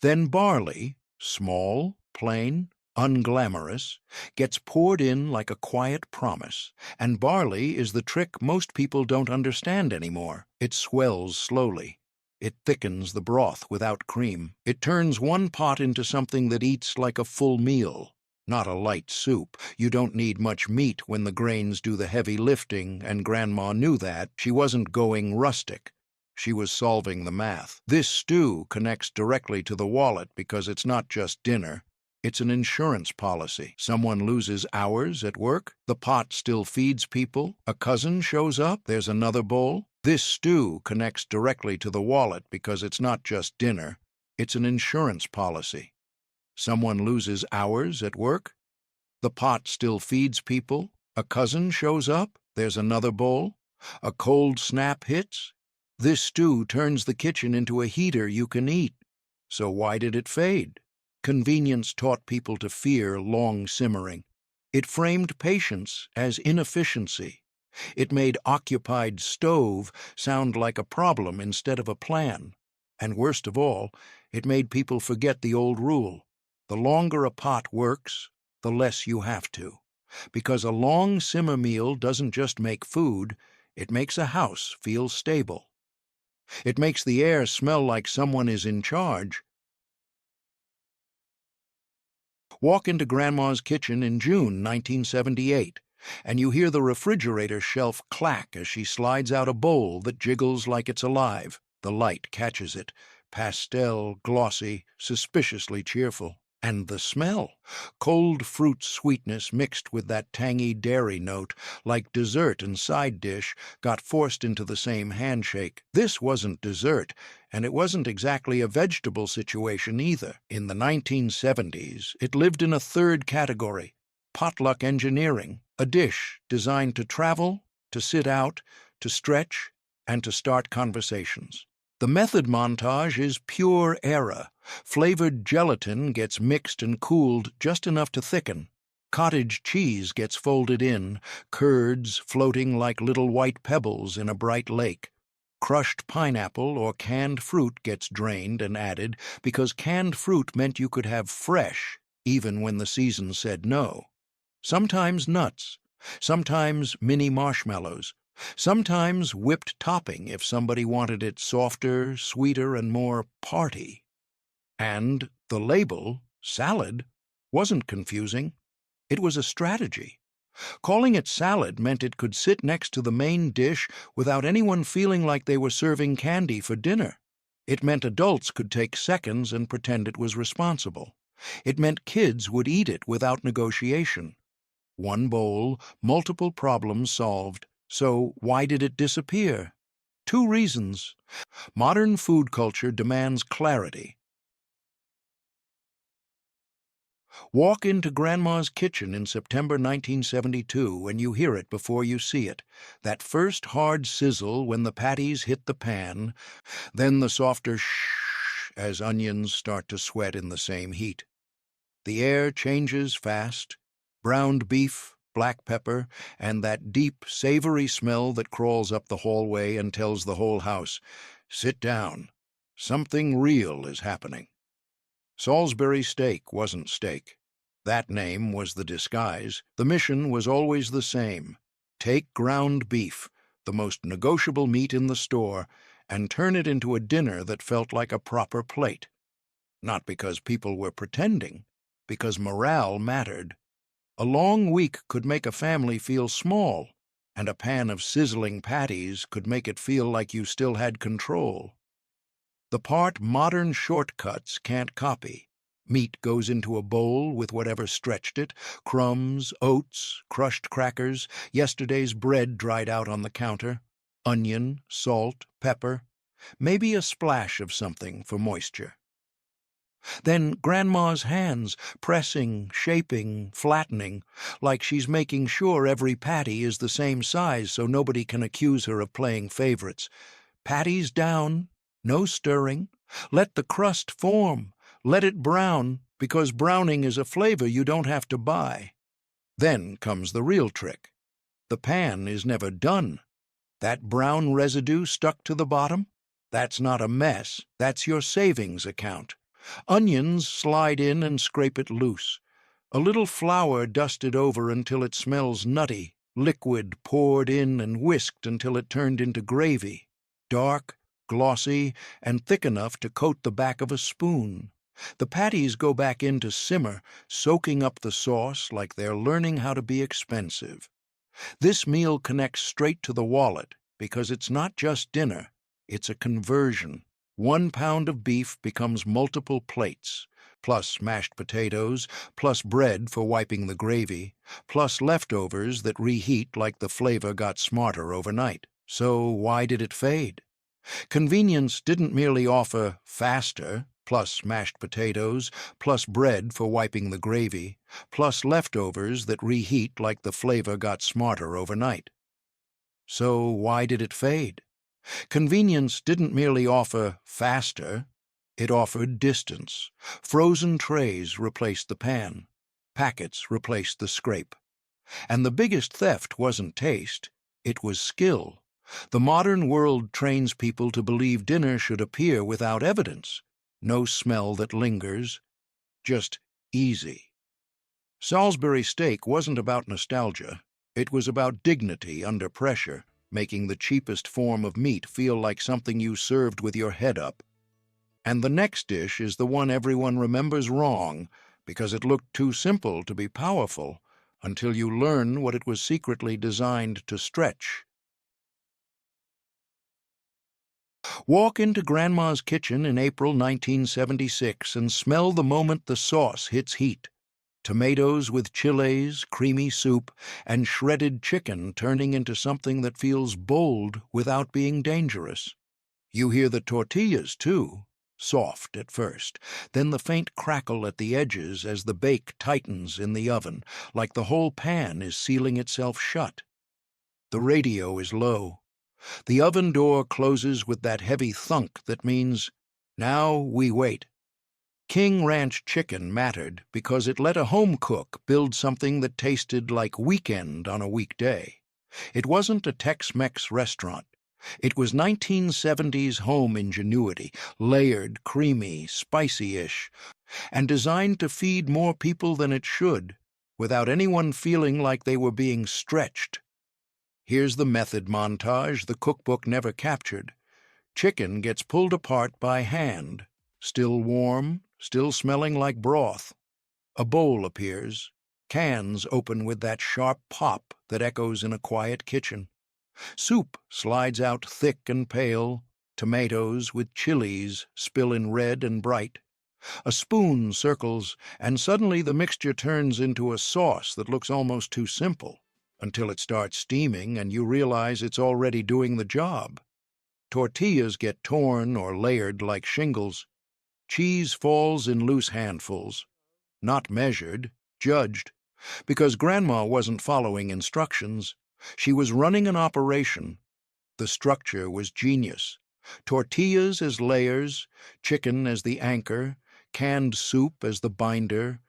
Then barley, small, plain, unglamorous, gets poured in like a quiet promise. And barley is the trick most people don't understand anymore. It swells slowly. It thickens the broth without cream. It turns one pot into something that eats like a full meal. not a light soup. You don't need much meat when the grains do the heavy lifting, and Grandma knew that. She wasn't going rustic. She was solving the math. This stew connects directly to the wallet because it's not just dinner. It's an insurance policy. Someone loses hours at work, the pot still feeds people, a cousin shows up, there's another bowl. This stew connects directly to the wallet because it's not just dinner. It's an insurance policy. Someone loses hours at work, the pot still feeds people, a cousin shows up, there's another bowl, a cold snap hits. This stew turns the kitchen into a heater you can eat. So why did it fade? Convenience taught people to fear long simmering. It framed patience as inefficiency. It made occupied stove sound like a problem instead of a plan. And worst of all, it made people forget the old rule. The longer a pot works, the less you have to. Because a long simmer meal doesn't just make food, it makes a house feel stable. It makes the air smell like someone is in charge. Walk into Grandma's kitchen in June 1978, and you hear the refrigerator shelf clack as she slides out a bowl that jiggles like it's alive. The light catches it, pastel, glossy, suspiciously cheerful. And the smell, cold fruit sweetness mixed with that tangy dairy note, like dessert and side dish, got forced into the same handshake. This wasn't dessert, and it wasn't exactly a vegetable situation either. In the 1970s, it lived in a third category, potluck engineering, a dish designed to travel, to sit out, to stretch, and to start conversations. The method montage is pure era. Flavored gelatin gets mixed and cooled just enough to thicken. Cottage cheese gets folded in, curds floating like little white pebbles in a bright lake. Crushed pineapple or canned fruit gets drained and added because canned fruit meant you could have fresh, even when the season said no. Sometimes nuts, sometimes mini marshmallows, sometimes whipped topping if somebody wanted it softer, sweeter, and more party. And the label, salad, wasn't confusing. It was a strategy. Calling it salad meant it could sit next to the main dish without anyone feeling like they were serving candy for dinner. It meant adults could take seconds and pretend it was responsible. It meant kids would eat it without negotiation. One bowl, multiple problems solved. So why did it disappear? Two reasons. Modern food culture demands clarity. Walk into Grandma's kitchen in September 1972 and you hear it before you see it. That first hard sizzle when the patties hit the pan, then the softer shh as onions start to sweat in the same heat. The air changes fast. Browned beef, black pepper, and that deep, savory smell that crawls up the hallway and tells the whole house, "Sit down. Something real is happening." Salisbury steak wasn't steak. That name was the disguise. The mission was always the same. Take ground beef, the most negotiable meat in the store, and turn it into a dinner that felt like a proper plate. Not because people were pretending, because morale mattered. A long week could make a family feel small, and a pan of sizzling patties could make it feel like you still had control. The part modern shortcuts can't copy. Meat goes into a bowl with whatever stretched it, crumbs, oats, crushed crackers, yesterday's bread dried out on the counter, onion, salt, pepper, maybe a splash of something for moisture. Then Grandma's hands, pressing, shaping, flattening, like she's making sure every patty is the same size so nobody can accuse her of playing favorites. Patties down, no stirring. Let the crust form. Let it brown, because browning is a flavor you don't have to buy. Then comes the real trick. The pan is never done. That brown residue stuck to the bottom? That's not a mess. That's your savings account. Onions slide in and scrape it loose. A little flour dusted over until it smells nutty, liquid poured in and whisked until it turned into gravy, dark, glossy, and thick enough to coat the back of a spoon. The patties go back in to simmer, soaking up the sauce like they're learning how to be expensive. This meal connects straight to the wallet because it's not just dinner, it's a conversion. 1 pound of beef becomes multiple plates, plus mashed potatoes, plus bread for wiping the gravy, plus leftovers that reheat like the flavor got smarter overnight. So why did it fade? Convenience didn't merely offer faster, plus mashed potatoes, plus bread for wiping the gravy, plus leftovers that reheat like the flavor got smarter overnight. So why did it fade? Convenience didn't merely offer faster, it offered distance. Frozen trays replaced the pan. Packets replaced the scrape. And the biggest theft wasn't taste, it was skill. The modern world trains people to believe dinner should appear without evidence. No smell that lingers, just easy. Salisbury steak wasn't about nostalgia. It was about dignity under pressure, making the cheapest form of meat feel like something you served with your head up. And the next dish is the one everyone remembers wrong because it looked too simple to be powerful until you learn what it was secretly designed to stretch. Walk into Grandma's kitchen in April 1976 and smell the moment the sauce hits heat. Tomatoes with chiles, creamy soup, and shredded chicken turning into something that feels bold without being dangerous. You hear the tortillas, too, soft at first, then the faint crackle at the edges as the bake tightens in the oven, like the whole pan is sealing itself shut. The radio is low. The oven door closes with that heavy thunk that means, now we wait. King Ranch chicken mattered because it let a home cook build something that tasted like weekend on a weekday. It wasn't a Tex-Mex restaurant. It was 1970s home ingenuity, layered, creamy, spicy-ish, and designed to feed more people than it should, without anyone feeling like they were being stretched. Here's the method montage the cookbook never captured. Chicken gets pulled apart by hand, still warm, still smelling like broth. A bowl appears. Cans open with that sharp pop that echoes in a quiet kitchen. Soup slides out thick and pale. Tomatoes with chilies spill in red and bright. A spoon circles, and suddenly the mixture turns into a sauce that looks almost too simple, until it starts steaming and you realize it's already doing the job. Tortillas get torn or layered like shingles. Cheese falls in loose handfuls. Not measured, judged. Because Grandma wasn't following instructions. She was running an operation. The structure was genius. Tortillas as layers, chicken as the anchor, canned soup as the binder,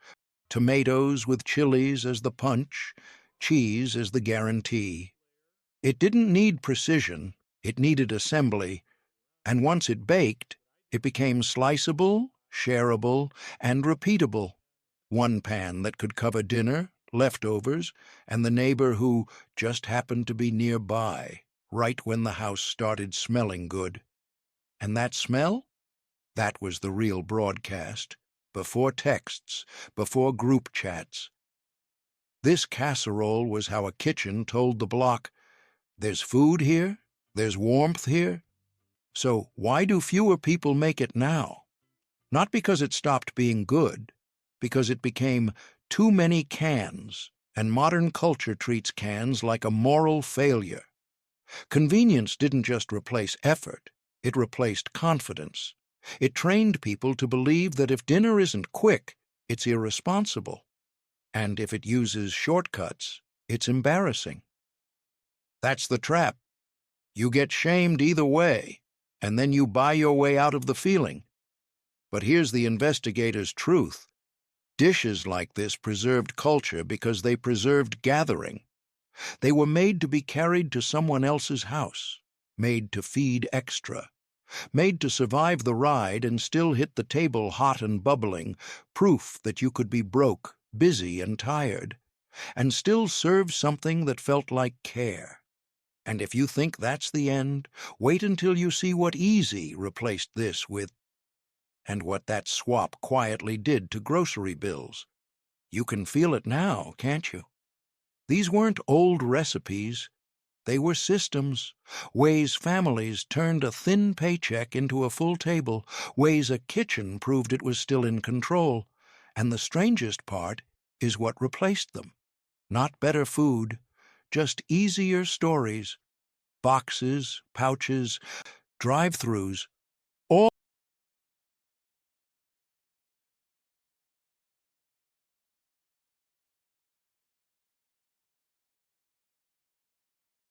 tomatoes with chilies as the punch, cheese as the guarantee. It didn't need precision, it needed assembly, and once it baked, it became sliceable, shareable, and repeatable. One pan that could cover dinner, leftovers, and the neighbor who just happened to be nearby, right when the house started smelling good. And that smell? That was the real broadcast, before texts, before group chats. This casserole was how a kitchen told the block, there's food here, there's warmth here. So why do fewer people make it now? Not because it stopped being good, because it became too many cans, and modern culture treats cans like a moral failure. Convenience didn't just replace effort, it replaced confidence. It trained people to believe that if dinner isn't quick, it's irresponsible. And if it uses shortcuts, it's embarrassing. That's the trap. You get shamed either way, and then you buy your way out of the feeling. But here's the investigator's truth. Dishes like this preserved culture because they preserved gathering. They were made to be carried to someone else's house, made to feed extra, made to survive the ride and still hit the table hot and bubbling, proof that you could be broke, busy and tired, and still serve something that felt like care. And if you think that's the end, wait until you see what easy replaced this with. and what that swap quietly did to grocery bills. You can feel it now, can't you? These weren't old recipes. They were systems, ways families turned a thin paycheck into a full table, ways a kitchen proved it was still in control. And the strangest part is what replaced them. Not better food, just easier stories. Boxes, pouches, drive-thrus,